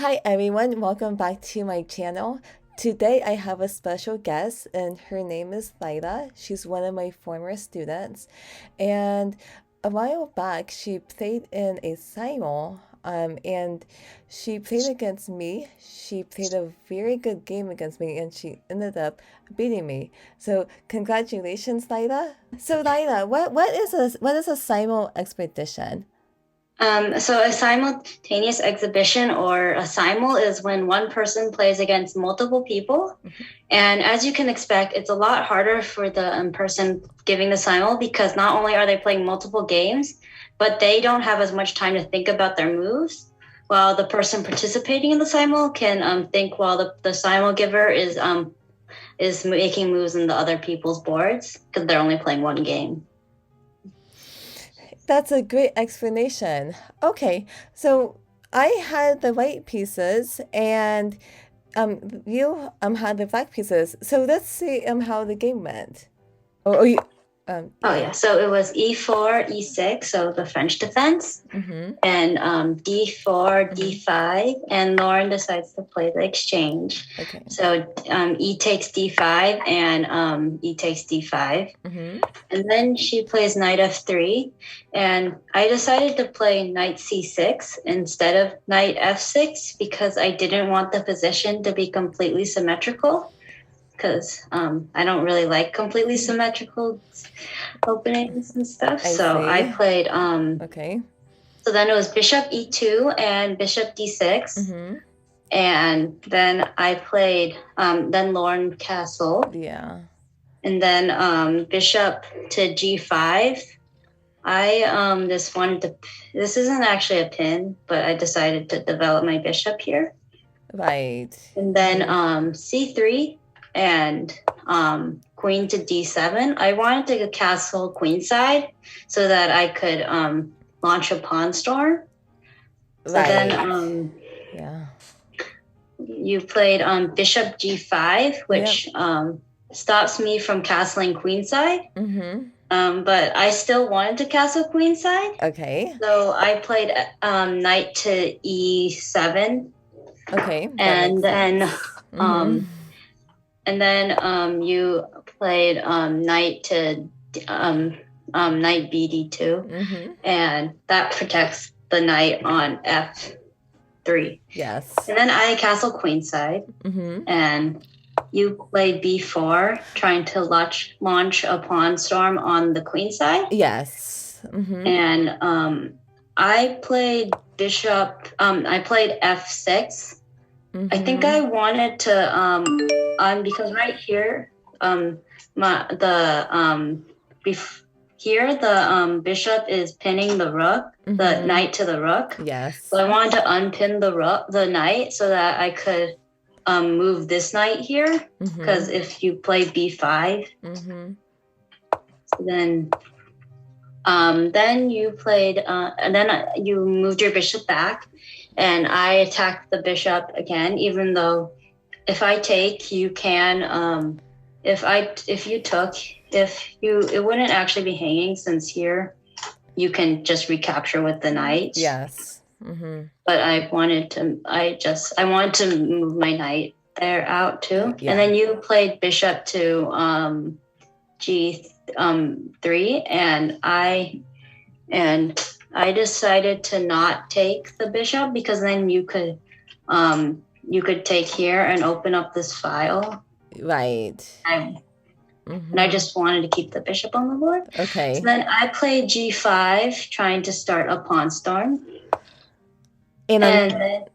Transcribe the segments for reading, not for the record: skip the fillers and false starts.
Hi everyone, welcome back to my channel. Today I have a special guest and her name is Lila. She's one of my former students and a while back she played in a Simul and she played against me. She played a very good game against me and she ended up beating me. So congratulations Lila. So Lila, what is a Simul expedition? So a simultaneous exhibition or a simul is when one person plays against multiple people. And as you can expect, it's a lot harder for the person giving the simul because not only are they playing multiple games, but they don't have as much time to think about their moves. While the person participating in the simul can think while the simul giver is making moves in the other people's boards because they're only playing one game. That's a great explanation. Okay, so I had the white pieces and you had the black pieces. So let's see how the game went. Oh, you Oh yeah, so it was E4, E6, so the French defense, and D4, D5, and Lauren decides to play the exchange. Okay. So E takes D5 and E takes D5, and then she plays Knight F3, and I decided to play Knight C6 instead of Knight F6 because I didn't want the position to be completely symmetrical. Because I don't really like completely symmetrical openings and stuff. I played okay. So then it was bishop e2 and bishop d6. And then I played then Lauren castled. Yeah. And then bishop to g5. I just wanted to this isn't actually a pin, but I decided to develop my bishop here. Right. And then c3 and queen to d7. I wanted to castle queenside so that I could launch a pawn storm. So then yeah. You played bishop g5, which stops me from castling queenside. But I still wanted to castle queenside. Okay. So I played knight to e7. Okay. And then you played knight to knight bd2, and that protects the knight on f3. Yes. And then I castle queenside, and you played b4, trying to launch a pawn storm on the queenside. Yes. And I played bishop. I played f6. I think I wanted to because right here the bishop is pinning the rook, the knight to the rook. Yes. So I wanted to unpin the knight so that I could move this knight here, because if you play b5, so then you played and then you moved your bishop back, and I attacked the bishop again, even though if I take, you can it wouldn't actually be hanging, since here you can just recapture with the knight. Yes. But I wanted to move my knight there out too. Yeah. And then you played bishop to g3, and I decided to not take the bishop, because then you could take here and open up this file. Right. And I just wanted to keep the bishop on the board. Okay. So then I played g5, trying to start a pawn storm. And then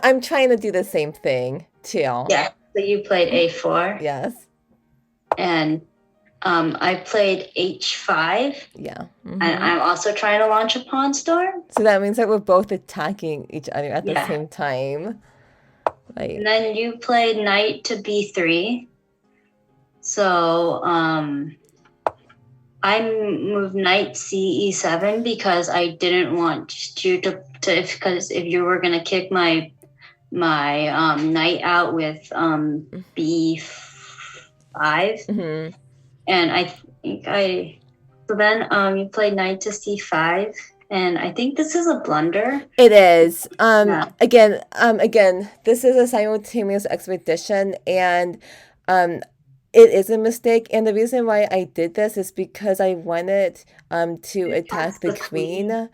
I'm trying to do the same thing too. Yeah. So you played a4. Yes. And I played h5. Yeah. And I'm also trying to launch a pawn storm. So that means that we're both attacking each other at the same time. Right. And then you played knight to b3. So I moved knight ce7 because I didn't want you to because if you were gonna kick my knight out with b5, and I think so then you played knight to c5, and I think this is a blunder. It is. Yeah. Again, this is a simultaneous expedition, and um, it is a mistake. And the reason why I did this is because I wanted to That's attack the the queen. queen,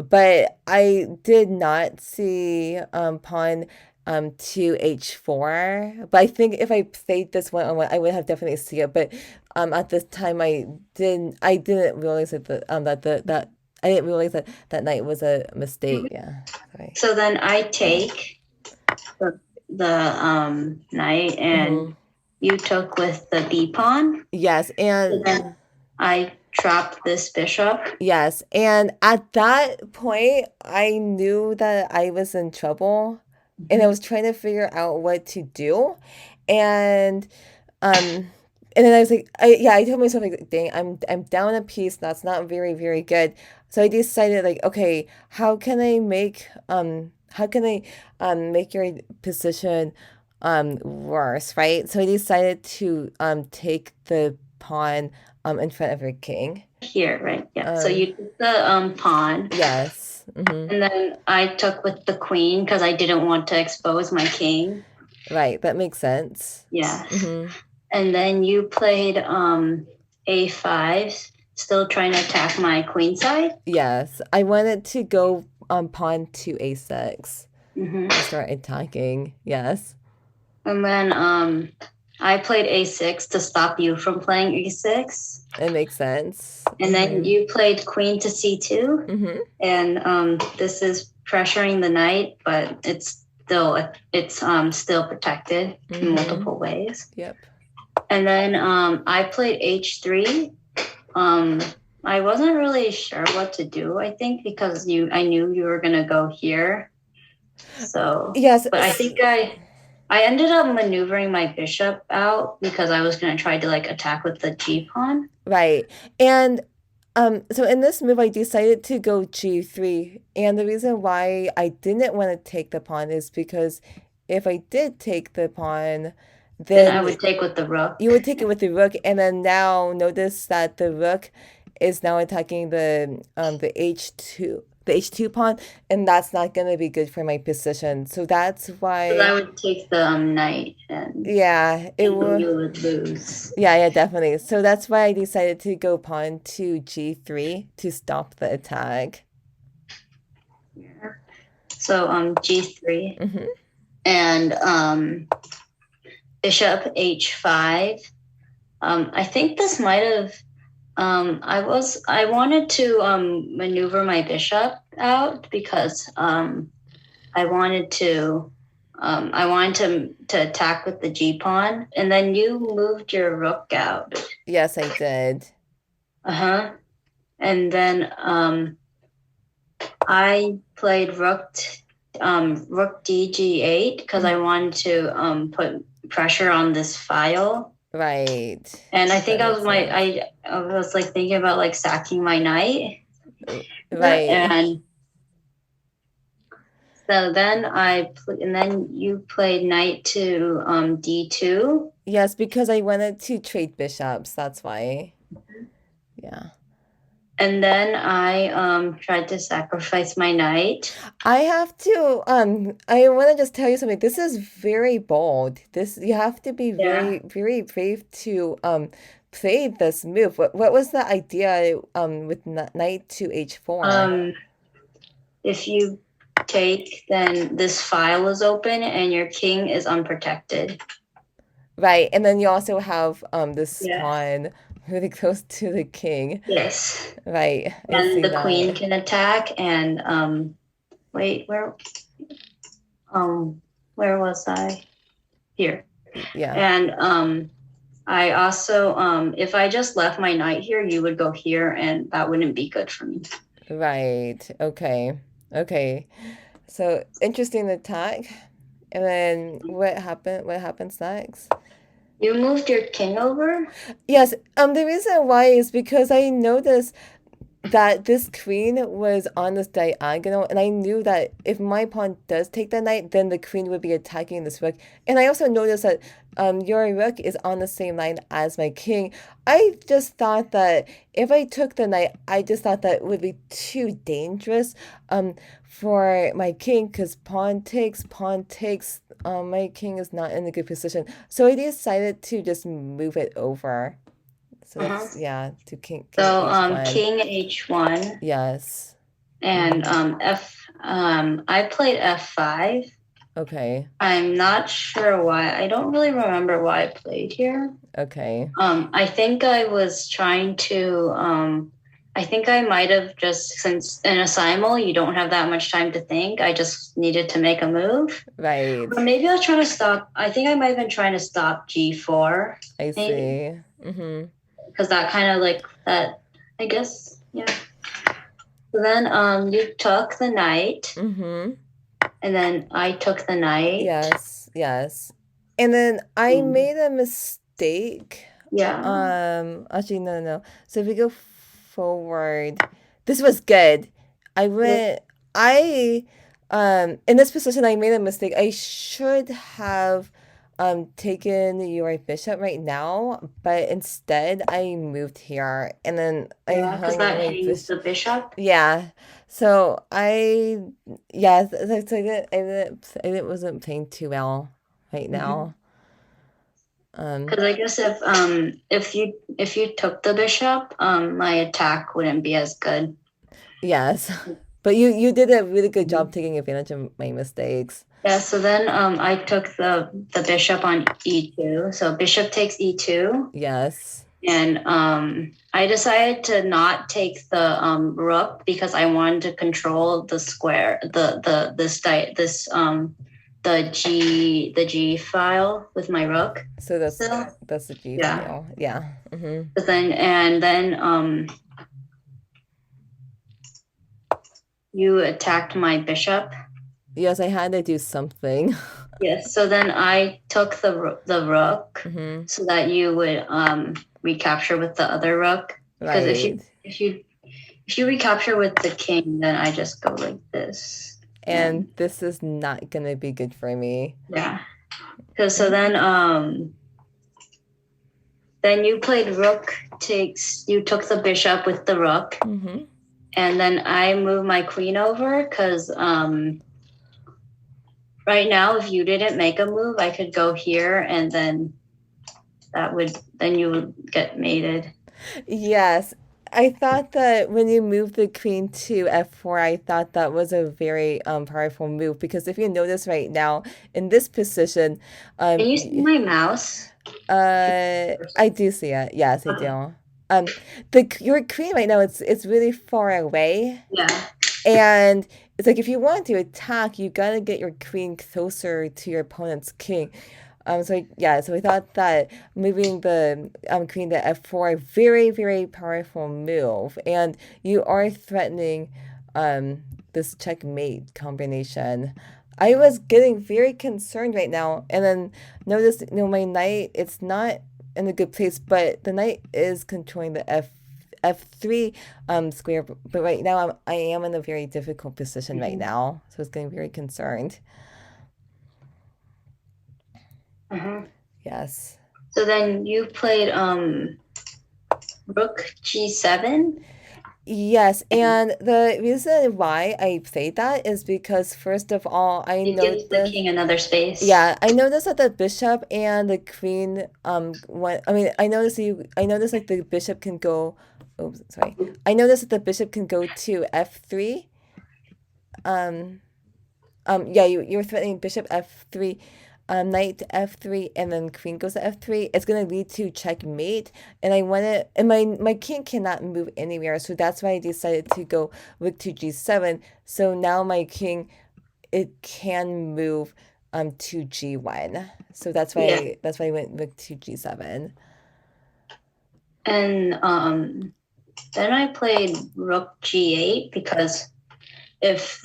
but I did not see pawn to h4. But I think if I played this one on one, I would have definitely seen it. But at this time, I didn't realize that I didn't realize that that knight was a mistake. Yeah. Sorry. So then I take the knight, Hmm. and you took with the b pawn. Yes, So then I dropped this bishop. yes, and at that point, I knew that I was in trouble, and I was trying to figure out what to do, and um, and then I was like, I told myself like, dang, I'm down a piece. That's not very good. So I decided like, okay, how can I make your position worse, right? So I decided to take the pawn in front of your king. Here, right? Yeah. So Um, you took the pawn, yes. Mm-hmm. and then I took with the queen because I didn't want to expose my king. Right, that makes sense. Yeah. Mm-hmm. And then you played a5, still trying to attack my queen side. Yes, I wanted to go pawn to a6 Mm-hmm. to start attacking. Yes, And then I played a6 to stop you from playing e6. it makes sense. And then Mm-hmm. you played queen to c2. Mm-hmm. And this is pressuring the knight, but it's still protected in Mm-hmm. multiple ways. Yep. And then I played h3. Um, I wasn't really sure what to do, I think, because I knew you were gonna go here. So Yes. but I think I ended up maneuvering my bishop out because I was gonna try to like attack with the g pawn. Right. And so in this move I decided to go g3, and the reason why I didn't want to take the pawn is because if I did take the pawn, Then I then would take with the rook. you would take it with the rook, and then now notice that the rook is now attacking the h2 pawn, and that's not gonna be good for my position. So that's Because I why, would take the knight, and yeah, it will. you would lose. Yeah, definitely. So that's why I decided to go pawn to g3 to stop the attack. Yeah. So g3, Mm-hmm. and bishop h5. I think this might have. I wanted to maneuver my bishop out because I wanted to attack with the g pawn, and then you moved your rook out. Yes, I did. Uh-huh. And then I played rook dg8 because I wanted to put pressure on this file. Right. And I think That makes sense. I was like thinking about like sacking my knight. Right. And so then and then you played knight to d2. Yes, because I wanted to trade bishops. That's why. Yeah. And then I tried to sacrifice my knight. I have to I want to just tell you something. This is very bold. This, you have to be Yeah. very brave to play this move. What was the idea with knight to h4? If you take, then this file is open and your king is unprotected. Right, and then you also have this Yeah. pawn really close to the king. Yes. Right, I And see the that. queen can attack, and wait, where was I? Here. Yeah. And I also if I just left my knight here, you would go here, and that wouldn't be good for me. Right. Okay. Okay. So interesting attack. And then what happened? What happens next? You moved your king over? Yes, the reason why is because I noticed that this queen was on this diagonal, and I knew that if my pawn does take the knight, then the queen would be attacking this rook. And I also noticed that your rook is on the same line as my king. I just thought that if I took the knight, I just thought that it would be too dangerous for my king, because pawn takes, my king is not in a good position. So I decided to just move it over. So Uh-huh. that's, yeah, to king So h1. king h1 Yes. and I played f5. Okay. I'm not sure why. I don't really remember why I played here. Okay. I think I was trying to I think I might have just, since in a simul you don't have that much time to think, I just needed to make a move. Right. Or maybe I was trying to stop, I think I might have been trying to stop g4. I see. Mm-hmm. Because that kind of like that, I guess, yeah. So then you took the knight. Mm-hmm. And then I took the knight. Yes, yes. And then I made a mistake. Yeah. Actually, no. So if we go forward, this was good. I went, in this position, I made a mistake. I should have taken your bishop right now, but instead I moved here, and then I Yeah, because hung that my hangs the bishop. bishop. Yeah. So yeah, I wasn't playing too well right now. Because I guess if you took the bishop, my attack wouldn't be as good. Yes. But you did a really good job taking advantage of my mistakes. Yeah, so then I took the bishop on e2. So bishop takes e2. Yes. And I decided to not take the rook because I wanted to control the square, the G file with my rook. So that's So the G yeah. file. Yeah. Mm-hmm. But then you attacked my bishop. Yes, I had to do something. Yes. So then I took the rook so that you would recapture with the other rook. Because Right. if you recapture with the king, then I just go like this. And this is not gonna be good for me. Yeah. Because so then you played rook takes. You took the bishop with the rook, and then I moved my queen over because right now, if you didn't make a move, I could go here, and then you would get mated. Yes. I thought that when you moved the queen to f4, I thought that was a very powerful move, because if you notice right now in this position, can you see my mouse? I do see it. Yes, I do. Your queen right now, it's really far away. Yeah. And it's like if you want to attack, you gotta get your queen closer to your opponent's king. So I thought that moving the queen to f4, very, very powerful move, and you are threatening this checkmate combination. I was getting very concerned right now, and then notice, my knight, it's not in a good place, but the knight is controlling the f3 square, but right now I am in a very difficult position right now, so I was getting very concerned. Yes. So then you played rook g7. Yes, and the reason why I played that is because, first of all, It gives the king another space. Yeah, I noticed that the bishop and the queen I noticed like the bishop can go. Oh, sorry. I noticed that the bishop can go to f3. Yeah, you were threatening bishop f3, knight to f3, and then queen goes to f3. It's gonna lead to checkmate, and my king cannot move anywhere, so that's why I decided to go rook to g7. So now my king, it can move to g1. So that's why I went rook to g7. And then I played rook g8 because if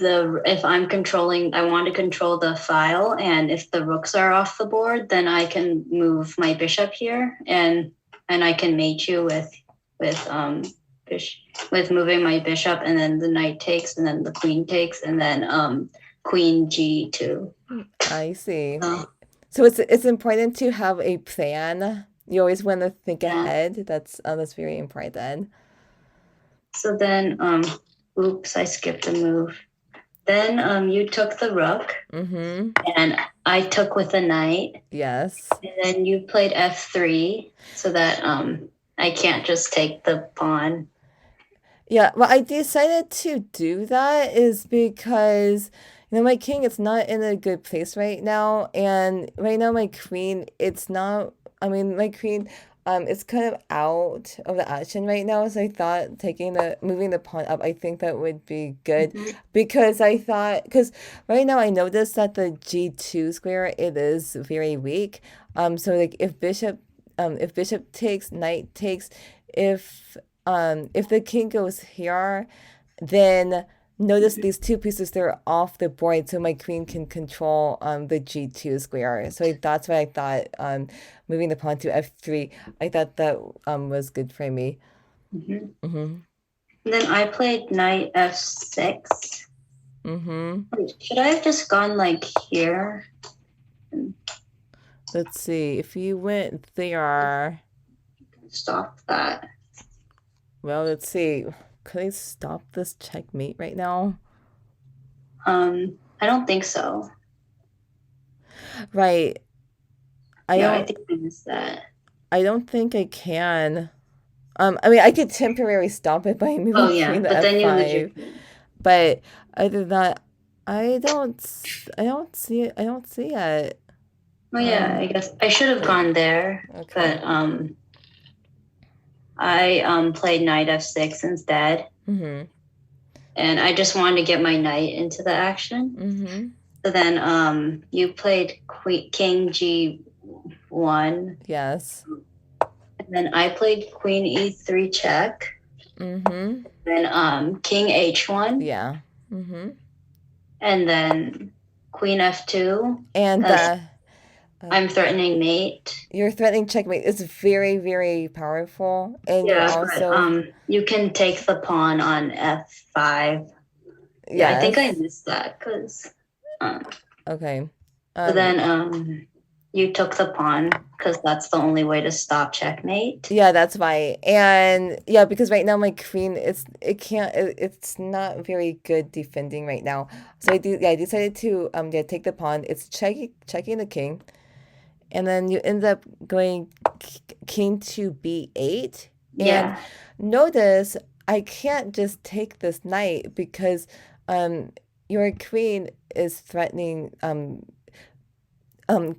I'm controlling, I want to control the file, and if the rooks are off the board, then I can move my bishop here, and I can mate you with with moving my bishop, and then the knight takes, and then the queen takes, and then queen g2. I see. So, So it's important to have a plan. You always want to think yeah. ahead. That's very important. So then, oops, I skipped a move. Then you took the rook, Mm-hmm. and I took with the knight. Yes. And then you played f3, so that I can't just take the pawn. Yeah, well, I decided to do that is because, my king is not in a good place right now, and right now my queen, it's not, my queen, it's kind of out of the action right now, so I thought moving the pawn up, I think that would be good, Mhm. because right now I noticed that the G2 square, it is very weak, so like if bishop takes, knight takes, if the king goes here, then notice these two pieces, they're off the board, so my queen can control the G2 square. So that's why I thought moving the pawn to F3, I thought that was good for me. Mhm. Mm-hmm. And then I played knight f6. Mm-hmm. Wait, should I have just gone like here? Let's see. If you went there, Stop that. well, let's see. Could I stop this checkmate right now? I don't think so. Right. I Yeah, I don't think I missed that. I don't think I can. I could temporarily stop it by Oh moving yeah, queen to but then you lose your F5, queen. but other than that, I don't see it. I don't see it. Oh yeah, I guess I should have Wait. gone there, Okay. but I played knight f6 instead, Mm-hmm. and I just wanted to get my knight into the action. Mm-hmm. So then you played king g1, Yes. and then I played queen e3 check, Mm-hmm. then king h1, Yeah. Mm-hmm. and then queen f2. And I'm threatening mate. your threatening checkmate is very, very powerful, and you're Yeah, but also you can take the pawn on f5. Yeah, I think I yes. missed that because Okay. but then you took the pawn because that's the only way to stop checkmate. Yeah, that's why. And yeah, because right now my queen, it's not very good defending right now. So I decided to take the pawn. It's checking the king. And then you end up going king to b8. And Yeah. notice I can't just take this knight because your queen is threatening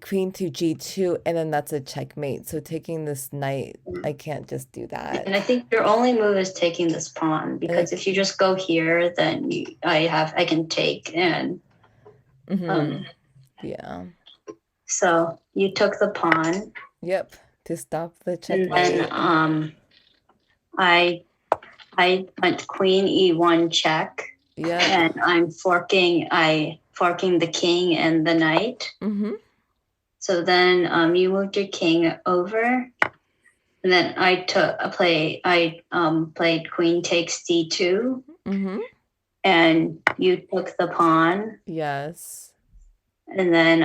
queen to g2, and then that's a checkmate, so taking this knight, I can't just do that. And I think your only move is taking this pawn because if you just go here, then I can take and yeah. So you took the pawn. Yep, to stop the checkmate. And then I went queen e1 check. Yeah. And I'm forking the king and the knight. Mm-hmm. So then you moved your king over, and then I played queen takes d2. Mm-hmm. And you took the pawn. Yes. And then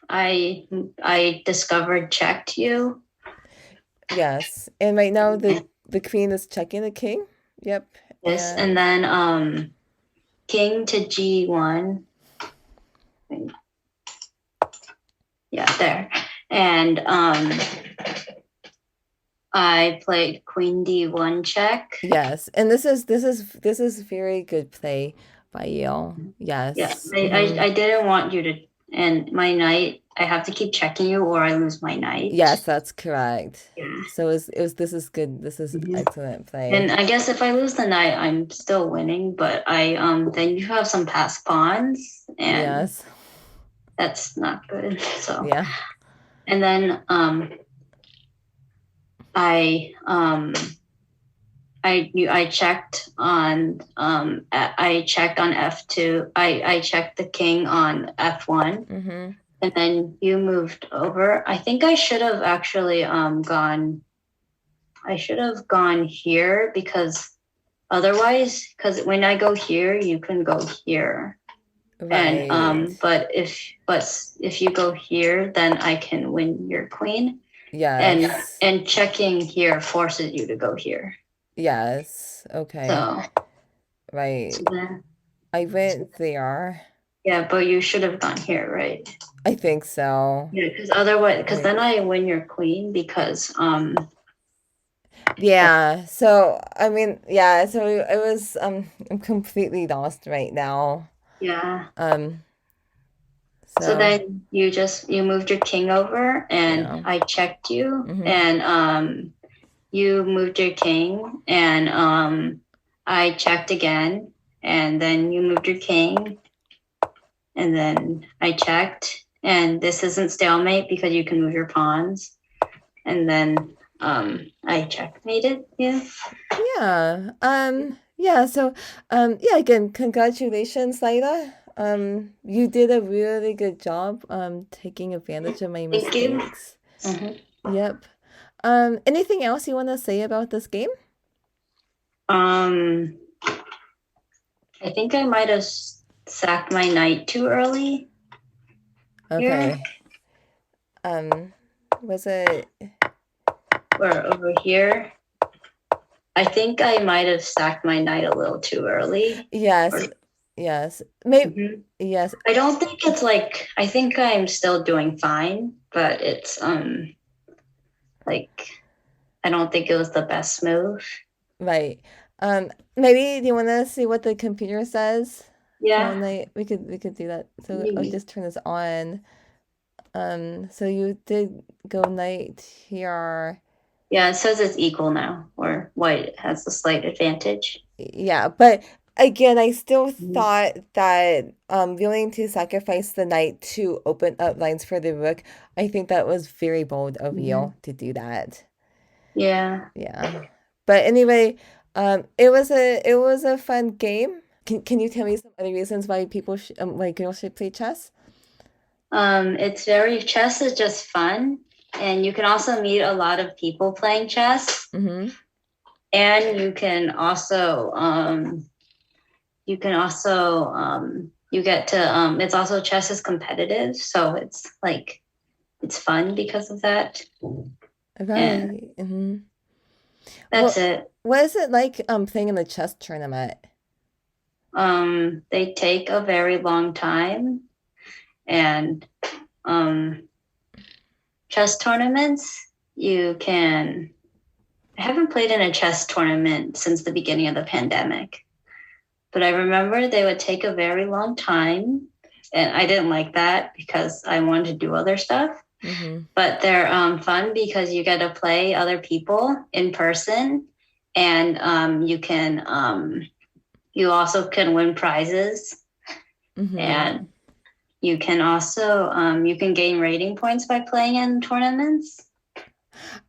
I discovered checked you. Yes, and right now the queen is checking the king. Yep. Yes, and then king to g1. Yeah, there. And I played queen d1 check. Yes, and this is very good play by you. Yes. Yeah, I didn't want you to, and my knight, I have to keep checking you or I lose my knight. Yes, that's correct. Yeah. So this is good. This is excellent play. And I guess if I lose the knight, I'm still winning, but then you have some passed pawns, and yes, that's not good. So yeah. And then I checked on f2. I checked the king on f1. Mm-hmm. And then you moved over. I think I should have actually gone I should have gone here because otherwise, because when I go here, you can go here. And Right. but if you go here, then I can win your queen. Yes. And checking here forces you to go here. Yes. Okay. So, Right. so then, I went there. yeah, but you should have gone here, right? I think so. Yeah, because otherwise, because Right. then I win your queen because Yeah. So, I mean, yeah, so it was I'm completely lost right now. yeah. Um, So so then you moved your king over, and yeah. I checked you, Mm-hmm. and you moved your king, and I checked again, and then you moved your king, and then I checked, and this isn't stalemate because you can move your pawns, and then I checkmated you. Yeah. Yeah, so yeah, again, congratulations, Laila. You did a really good job taking advantage of my Thank you. mistakes. Mhm. Yep. Anything else you want to say about this game? Um, I think I might have sacked my knight too early here, Okay. Um, was it or over here. I think I might have sacked my knight a little too early. yes, Or, yes. Maybe Mhm. yes. I don't think it's like, I think I'm still doing fine, but it's like I don't think it was the best move. Right. Maybe do you want to see what the computer says? Yeah. One night we could do that. So I'll Maybe. just turn this on. So you did go knight here. Yeah, it says it's equal now, or white has a slight advantage. Yeah, but again, I still Mhm. thought that willing to sacrifice the knight to open up lines for the rook, I think that was very bold of Mhm. you to do that. Yeah. Yeah. But anyway, it was a fun game. Can you tell me some other reasons why why girls should play chess? It's very, chess is just fun, and you can also meet a lot of people playing chess, Mm-hmm. and you can also you get to it's also, chess is competitive, so it's like it's fun because of that, and Right. Mm-hmm. that's Well, it. what is it like playing in a chess tournament? They take a very long time, and um, chess tournaments, you can. I haven't played in a chess tournament since the beginning of the pandemic, but I remember they would take a very long time, and I didn't like that because I wanted to do other stuff. Mm-hmm. But they're fun because you get to play other people in person, and you also can win prizes, Mm-hmm. and you can gain rating points by playing in tournaments.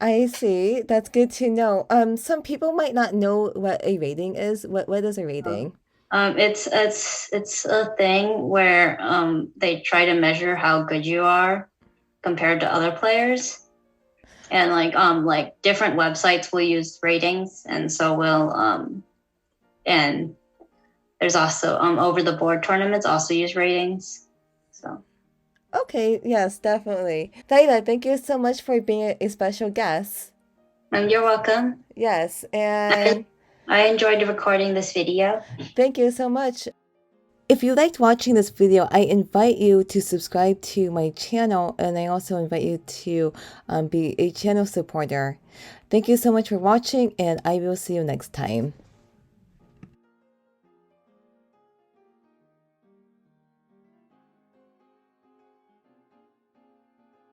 I see. That's good to know. Some people might not know what a rating is. What is a rating? It's a thing where they try to measure how good you are compared to other players, and like different websites will use ratings, and so will and there's also over the board tournaments also use ratings. So Okay, yes, definitely. Daila, thank you so much for being a special guest. you're welcome. Yes, I, and I enjoyed recording this video. thank you so much. If you liked watching this video, I invite you to subscribe to my channel, and I also invite you to be a channel supporter. Thank you so much for watching, and I will see you next time.